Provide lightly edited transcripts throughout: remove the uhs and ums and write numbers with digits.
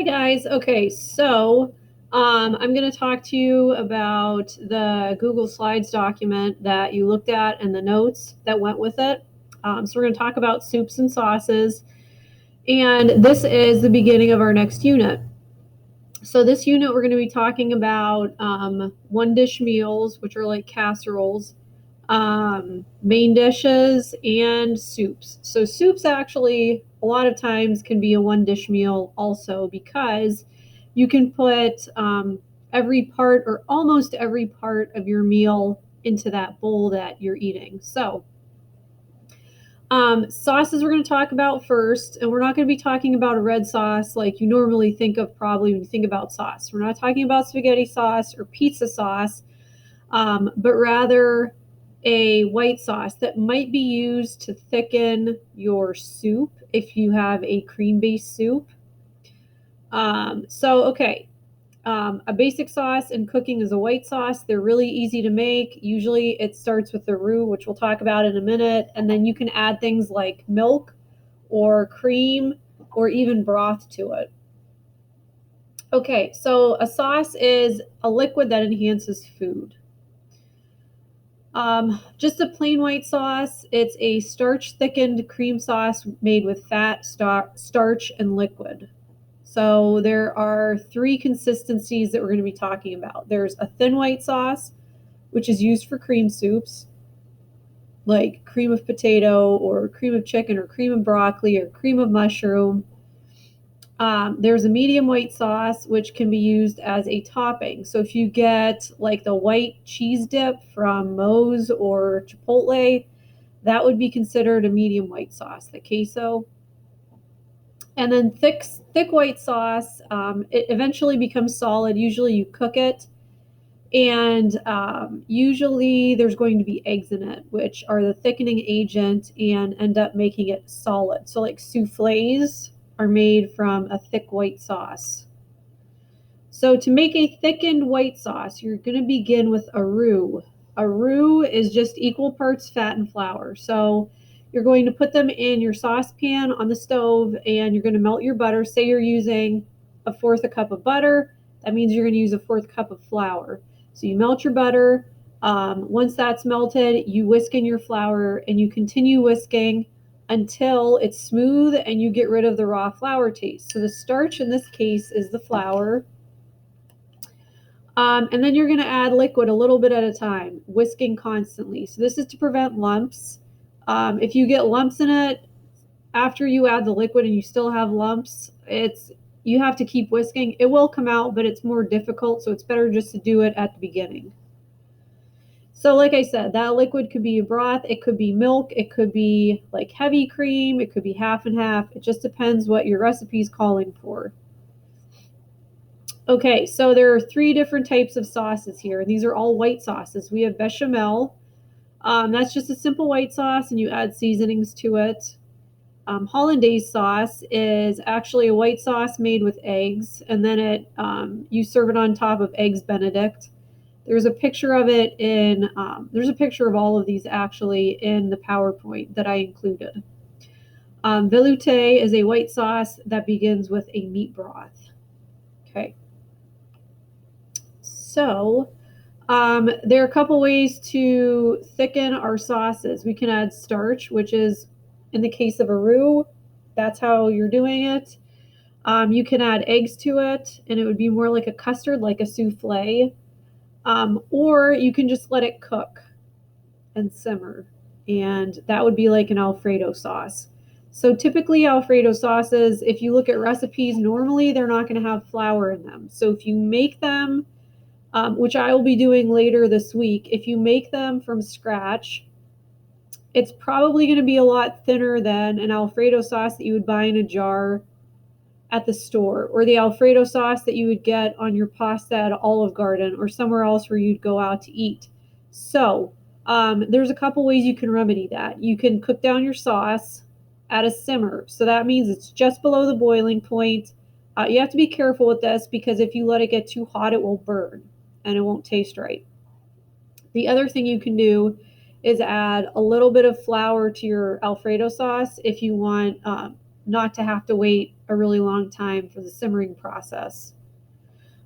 Hi guys. Okay, so I'm going to talk to you about the Google Slides document that you looked at and the notes that went with it. So we're going to talk about soups and sauces, and this is the beginning of our next unit. So this unit we're going to be talking about one dish meals, which are like casseroles, main dishes, and soups. So soups actually a lot of times can be a one dish meal also because you can put every part or almost every part of your meal into that bowl that you're eating. So sauces we're going to talk about first, and we're not going to be talking about a red sauce like you normally think of probably when you think about sauce. We're not talking about spaghetti sauce or pizza sauce, but rather a white sauce that might be used to thicken your soup if you have a cream-based soup. A basic sauce in cooking is a white sauce. They're really easy to make. Usually it starts with the roux, which we'll talk about in a minute, and then you can add things like milk or cream or even broth to it. Okay, so a sauce is a liquid that enhances food. Just a plain white sauce. It's a starch thickened cream sauce made with fat, starch, and liquid. So there are three consistencies that we're going to be talking about. There's a thin white sauce, which is used for cream soups, like cream of potato or cream of chicken or cream of broccoli or cream of mushroom. There's a medium white sauce, which can be used as a topping. So if you get like the white cheese dip from Moe's or Chipotle, that would be considered a medium white sauce, the queso. And then thick white sauce, it eventually becomes solid. Usually you cook it, and usually there's going to be eggs in it, which are the thickening agent and end up making it solid. So like souffles are made from a thick white sauce. So to make a thickened white sauce, you're going to begin with a roux. A roux is just equal parts fat and flour. So you're going to put them in your saucepan on the stove, and you're going to melt your butter. Say you're using a fourth a cup of butter. That means you're going to use a fourth cup of flour. So you melt your butter. Once that's melted, you whisk in your flour, and you continue whisking until it's smooth and you get rid of the raw flour taste. So the starch in this case is the flour. And then you're going to add liquid a little bit at a time, whisking constantly. So this is to prevent lumps. If you get lumps in it after you add the liquid and you still have lumps, you have to keep whisking. It will come out, but it's more difficult, so it's better just to do it at the beginning. So like I said, that liquid could be a broth, it could be milk, it could be like heavy cream, it could be half and half. It just depends what your recipe is calling for. Okay, so there are three different types of sauces here. These are all white sauces. We have bechamel. That's just a simple white sauce, and you add seasonings to it. Hollandaise sauce is actually a white sauce made with eggs, and then you serve it on top of eggs Benedict. There's a picture of it there's a picture of all of these actually in the PowerPoint that I included. Velouté is a white sauce that begins with a meat broth. Okay. So there are a couple ways to thicken our sauces. We can add starch, which is, in the case of a roux, that's how you're doing it. You can add eggs to it, and it would be more like a custard, like a souffle. Or you can just let it cook and simmer, and that would be like an Alfredo sauce. So typically Alfredo sauces, if you look at recipes, normally they're not going to have flour in them. So if you make them, which I will be doing later this week, if you make them from scratch, it's probably going to be a lot thinner than an Alfredo sauce that you would buy in a jar at the store, or the Alfredo sauce that you would get on your pasta at Olive Garden or somewhere else where you'd go out to eat. So there's a couple ways you can remedy that. You can cook down your sauce at a simmer. So that means it's just below the boiling point. You have to be careful with this because if you let it get too hot, it will burn and it won't taste right. The other thing you can do is add a little bit of flour to your Alfredo sauce if you want not to have to wait a really long time for the simmering process.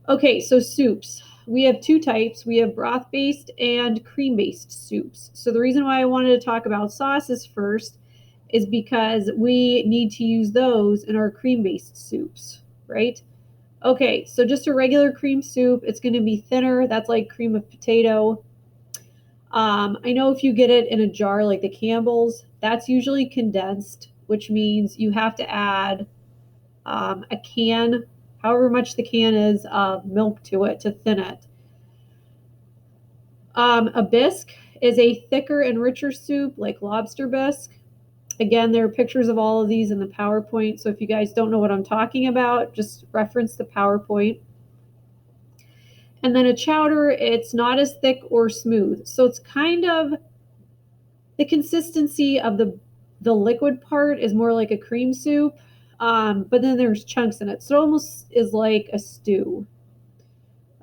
Okay, so soups. We have two types. We have broth-based and cream-based soups. So the reason why I wanted to talk about sauces first is because we need to use those in our cream-based soups, right? Okay, so just a regular cream soup, it's going to be thinner. That's like cream of potato. I know if you get it in a jar like the Campbell's, that's usually condensed, which means you have to add a can, however much the can is, of milk to it to thin it. A bisque is a thicker and richer soup like lobster bisque. Again, there are pictures of all of these in the PowerPoint, so if you guys don't know what I'm talking about, just reference the PowerPoint. And then a chowder, it's not as thick or smooth. So it's kind of the consistency of the liquid part is more like a cream soup, but then there's chunks in it. So it almost is like a stew.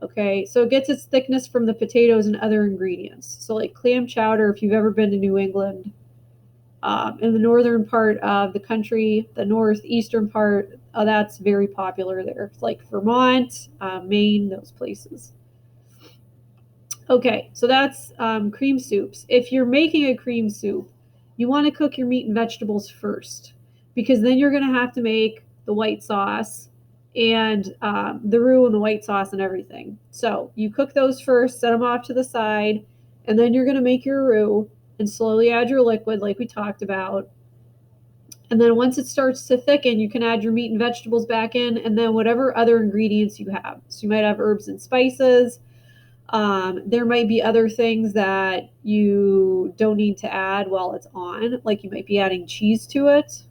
Okay, so it gets its thickness from the potatoes and other ingredients. So like clam chowder, if you've ever been to New England, in the northern part of the country, the northeastern part, that's very popular there. It's like Vermont, Maine, those places. Okay, so that's cream soups. If you're making a cream soup, you want to cook your meat and vegetables first, because then you're going to have to make the white sauce and the roux and the white sauce and everything. So you cook those first, set them off to the side, and then you're going to make your roux and slowly add your liquid like we talked about. And then once it starts to thicken, you can add your meat and vegetables back in, and then whatever other ingredients you have. So you might have herbs and spices. There might be other things that you don't need to add while it's on, like you might be adding cheese to it.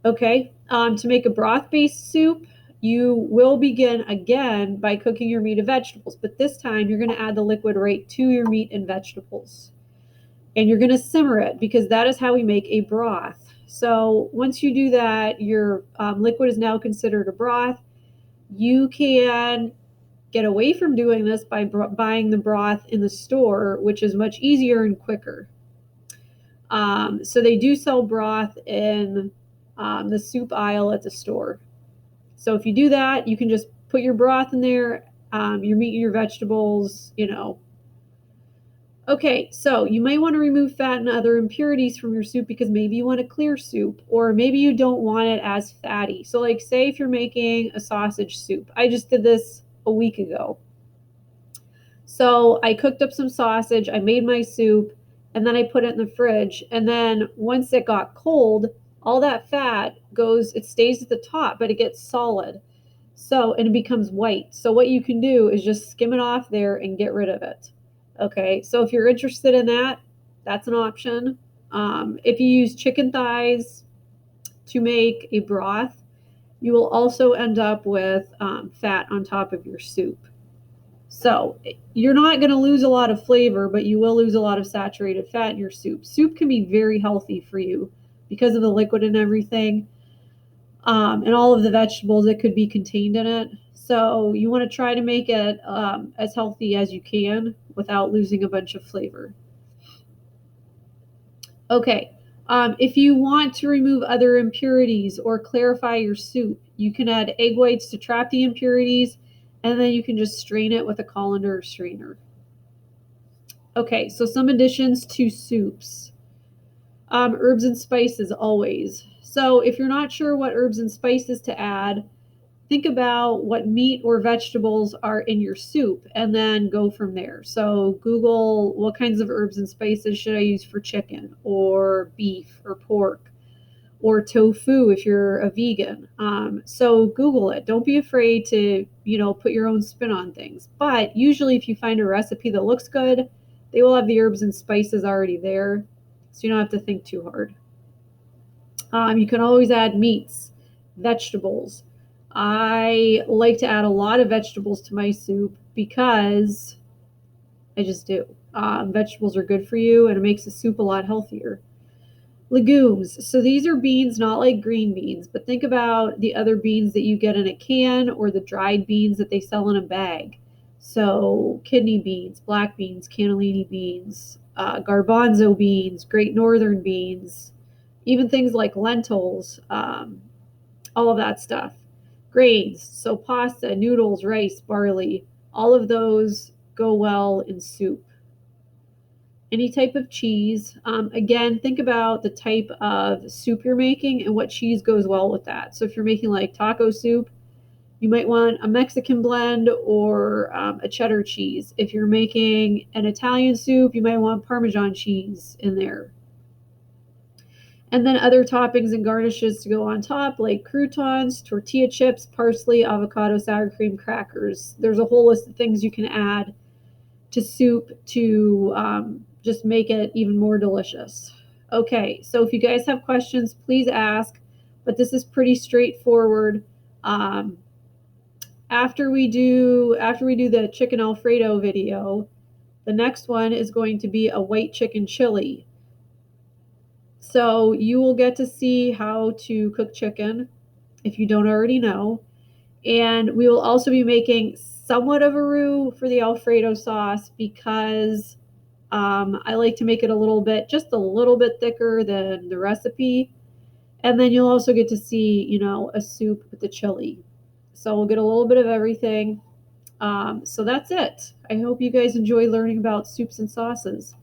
Okay, to make a broth-based soup, you will begin again by cooking your meat and vegetables, but this time you're going to add the liquid right to your meat and vegetables. And you're going to simmer it because that is how we make a broth. So once you do that, your liquid is now considered a broth. You can get away from doing this by buying the broth in the store, which is much easier and quicker. So they do sell broth in the soup aisle at the store. So if you do that, you can just put your broth in there, your meat and your vegetables, you know. Okay, so you might want to remove fat and other impurities from your soup because maybe you want a clear soup, or maybe you don't want it as fatty. So like say if you're making a sausage soup. I just did this a week ago. So I cooked up some sausage, I made my soup, and then I put it in the fridge. And then once it got cold, all that fat goes, it stays at the top, but it gets solid. So, and it becomes white. So what you can do is just skim it off there and get rid of it. Okay, so if you're interested in that, that's an option. If you use chicken thighs to make a broth, you will also end up with fat on top of your soup. So you're not going to lose a lot of flavor, but you will lose a lot of saturated fat in your soup. Soup can be very healthy for you because of the liquid and everything, and all of the vegetables that could be contained in it. So you want to try to make it as healthy as you can without losing a bunch of flavor. Okay, if you want to remove other impurities or clarify your soup, you can add egg whites to trap the impurities, and then you can just strain it with a colander strainer. Okay, so some additions to soups. Herbs and spices always. So if you're not sure what herbs and spices to add, think about what meat or vegetables are in your soup and then go from there. So Google what kinds of herbs and spices should I use for chicken or beef or pork or tofu if you're a vegan. So Google it. Don't be afraid to, put your own spin on things. But usually if you find a recipe that looks good, they will have the herbs and spices already there. So you don't have to think too hard. You can always add meats, vegetables. I like to add a lot of vegetables to my soup because I just do. Vegetables are good for you and it makes the soup a lot healthier. Legumes. So these are beans, not like green beans, but think about the other beans that you get in a can or the dried beans that they sell in a bag. So kidney beans, black beans, cannellini beans, garbanzo beans, great northern beans, even things like lentils, all of that stuff. Grains, so pasta, noodles, rice, barley, all of those go well in soup. Any type of cheese. Again, think about the type of soup you're making and what cheese goes well with that. So if you're making like taco soup, you might want a Mexican blend or a cheddar cheese. If you're making an Italian soup, you might want Parmesan cheese in there. And then other toppings and garnishes to go on top, like croutons, tortilla chips, parsley, avocado, sour cream, crackers. There's a whole list of things you can add to soup to just make it even more delicious. Okay, so if you guys have questions, please ask, but this is pretty straightforward. Um, after we do the chicken Alfredo video, the next one is going to be a white chicken chili. So you will get to see how to cook chicken if you don't already know. And we will also be making somewhat of a roux for the Alfredo sauce because I like to make it just a little bit thicker than the recipe. And then you'll also get to see, a soup with the chili. So we'll get a little bit of everything. So that's it. I hope you guys enjoy learning about soups and sauces.